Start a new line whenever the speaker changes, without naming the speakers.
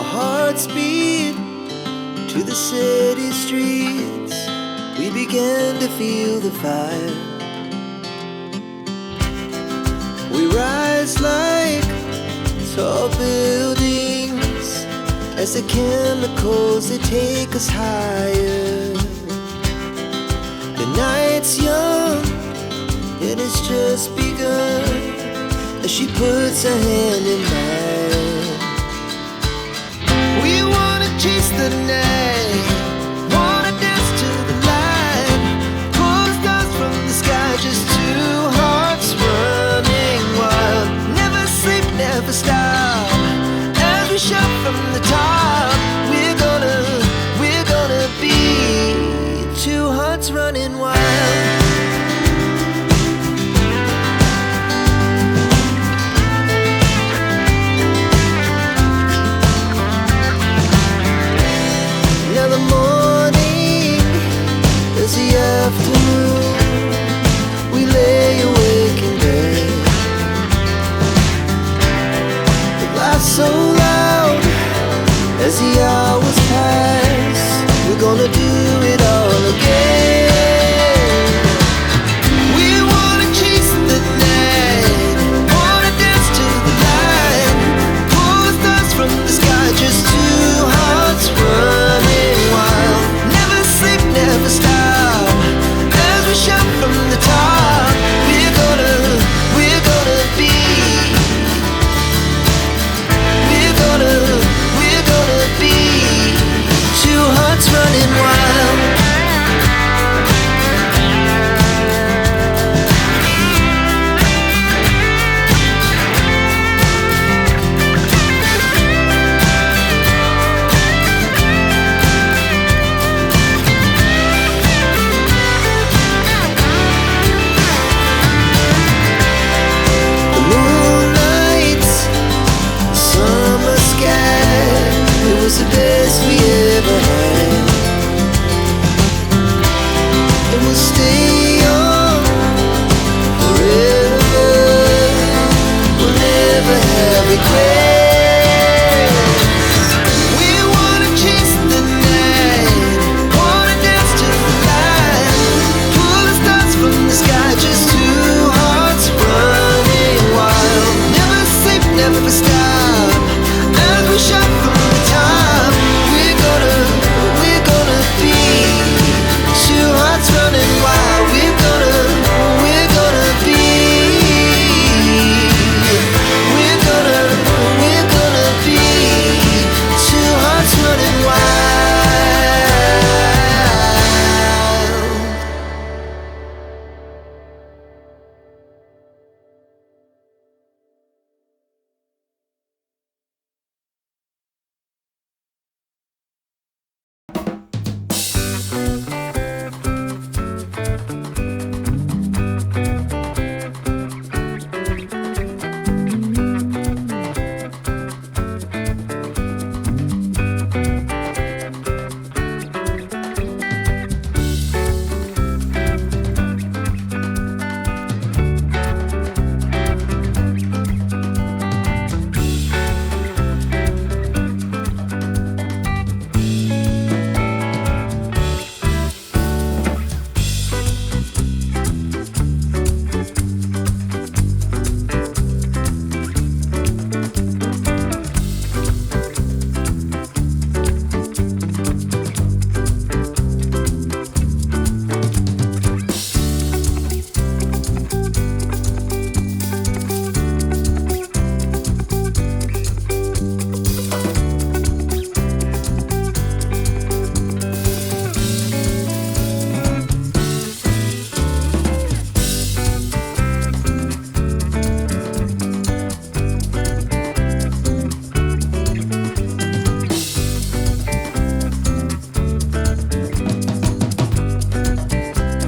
Our hearts beat to the city streets. We began to feel the fire. We rise like tall buildings as the chemicals, they take us higher. The night's young, it has just begun as she puts her hand in mine. We wanna chase the night, wanna dance to the light, pull the stars from the sky, just two hearts running wild. Never sleep, never stop, as we shout from the top. We're gonna be two hearts running wild. Afternoon, we lay awake in bed. The laugh so loud as the